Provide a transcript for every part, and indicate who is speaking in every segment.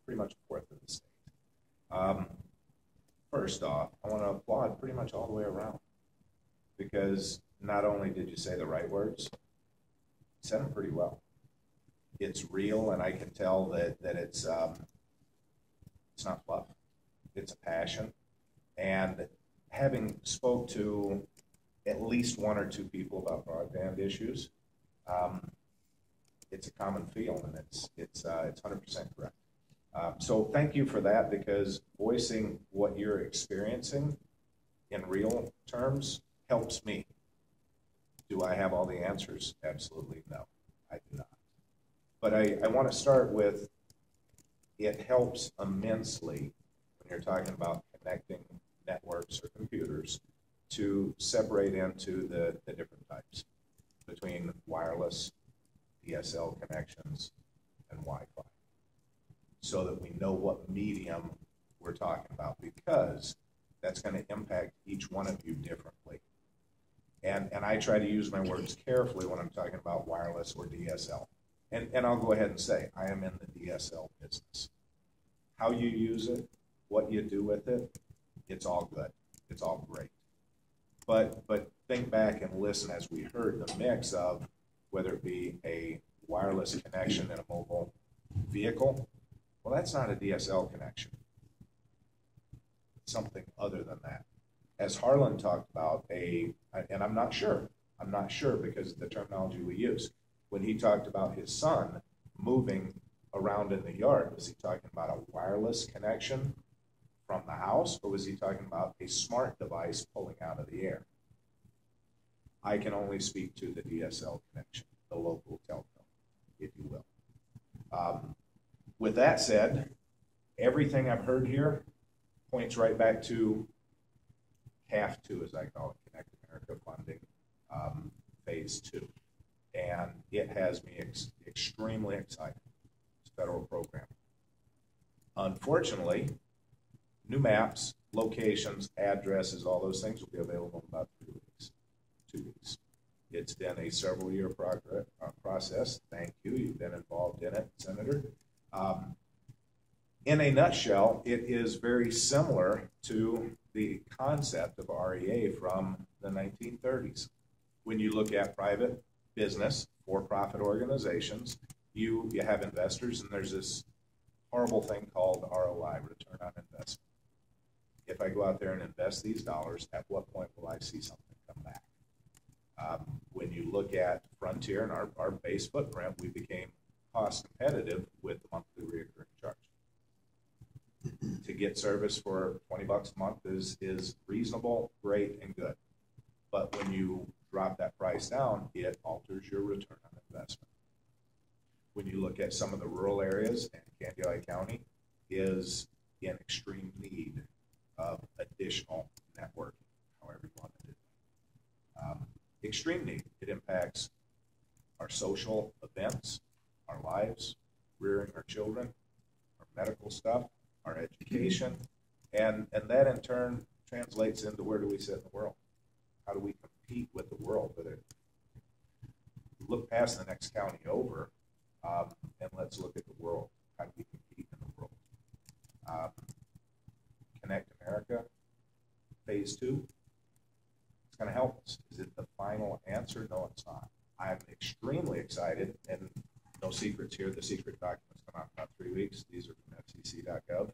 Speaker 1: pretty much a fourth of the state. First off, I want to applaud pretty much all the way around, because not only did you say the right words, you said them pretty well. It's real, and I can tell that it's not fluff. It's a passion. And having spoke to at least one or two people about broadband issues, it's a common feel, and it's 100% correct. So thank you for that, because voicing what you're experiencing in real terms helps me. Do I have all the answers? Absolutely no, I do not. But I want to start with, it helps immensely when you're talking about connecting networks or computers to separate into the different types between wireless, DSL connections, and Wi-Fi, so that we know what medium we're talking about, because that's going to impact each one of you differently. And I try to use my words carefully when I'm talking about wireless or DSL. And I'll go ahead and say, I am in the DSL business. How you use it, what you do with it, it's all good. It's all great. But think back and listen as we heard the mix of whether it be a wireless connection in a mobile vehicle. Well, that's not a DSL connection. It's something other than that. As Harlan talked about, and I'm not sure because of the terminology we use. When he talked about his son moving around in the yard, was he talking about a wireless connection from the house, or was he talking about a smart device pulling out of the air? I can only speak to the DSL connection, the local telco, if you will. With that said, everything I've heard here points right back to CAF 2, as I call it, Connect America funding, phase 2. And it has me extremely excited. It's a federal program. Unfortunately, new maps, locations, addresses, all those things will be available in about 3 weeks, 2 weeks. It's been a several-year process. Thank you. You've been involved in it, Senator. In a nutshell, it is very similar to the concept of REA from the 1930s. When you look at private business, for-profit organizations, you have investors, and there's this horrible thing called ROI, return on investment. If I go out there and invest these dollars, at what point will I see something come back? When you look at Frontier and our base footprint, we became cost competitive with the monthly recurring charge. To get service for $20 a month is reasonable, great, and good. But when you drop that price down, it alters your return on investment. When you look at some of the rural areas, and Candiota County is in extreme need of additional networking, however you want to do it. Extreme need. It impacts our social events, our lives, rearing our children, our medical stuff, our education, and that in turn translates into where do we sit in the world? How do we compete with the world? Look past the next county over, and let's look at the world. How do we compete in the world? Connect America, phase 2. It's going to help us. Is it the final answer? No, it's not. I'm extremely excited, and no secrets here. The secret documents come out in about 3 weeks. These are from FCC.gov.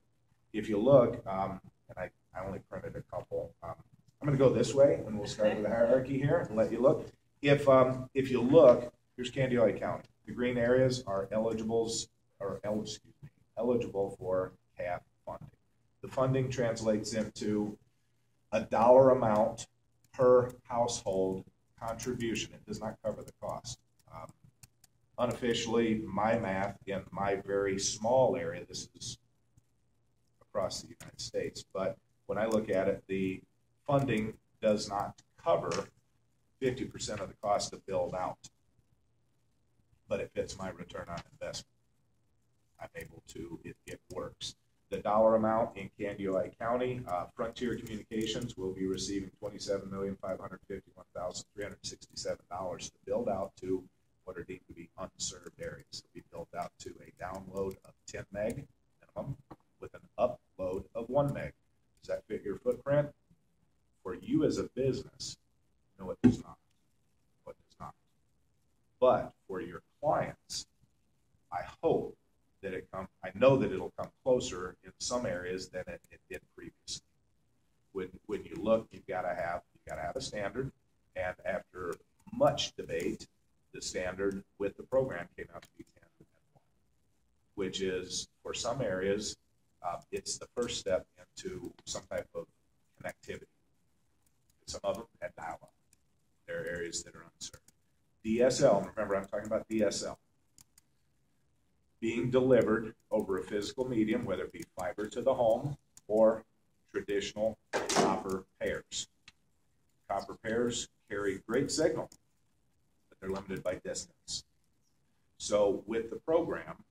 Speaker 1: If you look, and I only printed a couple. I'm going to go this way, and we'll start with the hierarchy here and let you look. If you look, here's Candiota County. The green areas are eligible for CAF funding. The funding translates into a dollar amount per household contribution. It does not cover the cost. Unofficially, my math in my very small area, this is across the United States, but when I look at it, the funding does not cover 50% of the cost to build out, but it fits my return on investment. I'm able to, it works. The dollar amount in Candiota County, Frontier Communications will be receiving $27,551,367 to build out to what are deemed to be unserved areas. So we built out to a download of 10 meg minimum come, I know that it'll come closer in some areas than it did previously. When you look, you've got to have a standard, and after much debate, the standard with the program came out to be 10 and 1, which is, for some areas, it's the first step into some type of connectivity. Some of them had dial-up. There are areas that are unserved. DSL, remember I'm talking about DSL, being delivered over a physical medium, whether it be fiber to the home or traditional copper pairs. Copper pairs carry great signal, but they're limited by distance. So with the program,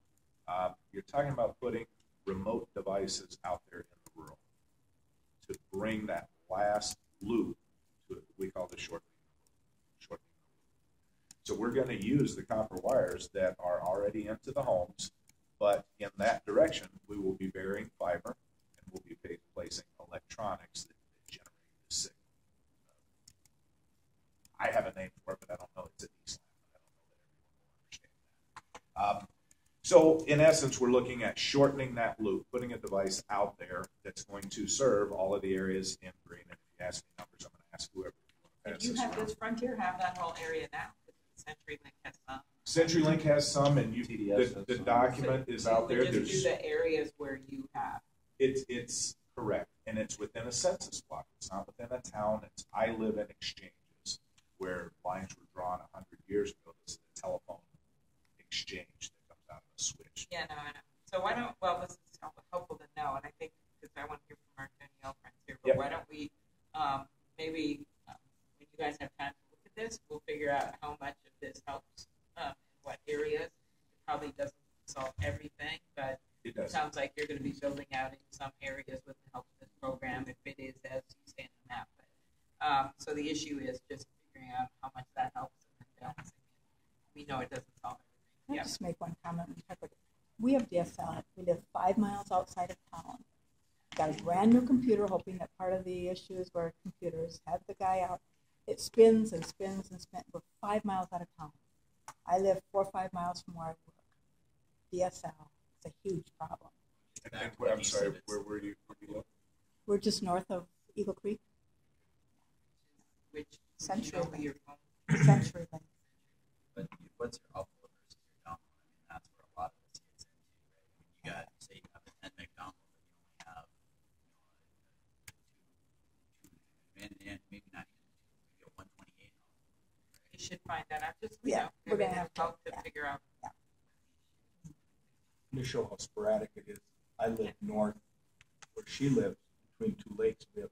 Speaker 1: you're talking about putting remote devices out there in the rural to bring that last loop to what we call the shortening. So we're going to use the copper wires that are already into the homes, but in that direction, we will be burying fiber, and we'll be placing electronics that generate the signal. I have a name for it, but I don't know it's a DSL. I don't know that everyone will understand that. So in essence, we're looking at shortening that loop, putting a device out there that's going to serve all of the areas in green. And if you ask me numbers, I'm going to ask whoever.
Speaker 2: If you have this Frontier have that whole area now. CenturyLink has some.
Speaker 1: CenturyLink has some, and the document is out there.
Speaker 2: Just do the areas where you have.
Speaker 1: It's correct, and it's within a census block. It's not within a town. I live in exchanges where lines were drawn 100 years ago. This is a telephone exchange that comes out of a switch.
Speaker 2: Yeah, no, I know. So why don't? Well, this is helpful to know, and I think because I want to hear from our Danielle friends here. But
Speaker 1: yep.
Speaker 2: Why don't we maybe when you guys have time to look at this, we'll figure out how much of this helps in what areas. It probably doesn't solve everything, but it sounds like you're going to be building out in some areas with the help of this program, if it is as you stand on that. But, so the issue is just figuring out how much that helps and then balancing it. We know it doesn't solve everything.
Speaker 3: Can I just make one comment? We have DSL. We live 5 miles outside of town. Got a brand new computer, hoping that part of the issue is where computers have the guy out. It spins and spins and spins. We're 5 miles out of town. I live 4 or 5 miles from where I work. DSL is a huge problem.
Speaker 1: And I'm sorry, where were you?
Speaker 3: We're just north of Eagle Creek.
Speaker 2: Which
Speaker 3: CenturyLink.
Speaker 4: CenturyLink. But what's your upload versus your download? I mean, that's where a lot of this gets into, right? You got, say you have a 10 meg download, but you only have, and maybe not even 128.
Speaker 2: You should find that out. Just
Speaker 3: we're gonna have
Speaker 2: to figure out.
Speaker 5: To show how sporadic it is. I live north where she lives, between 2 lakes. We have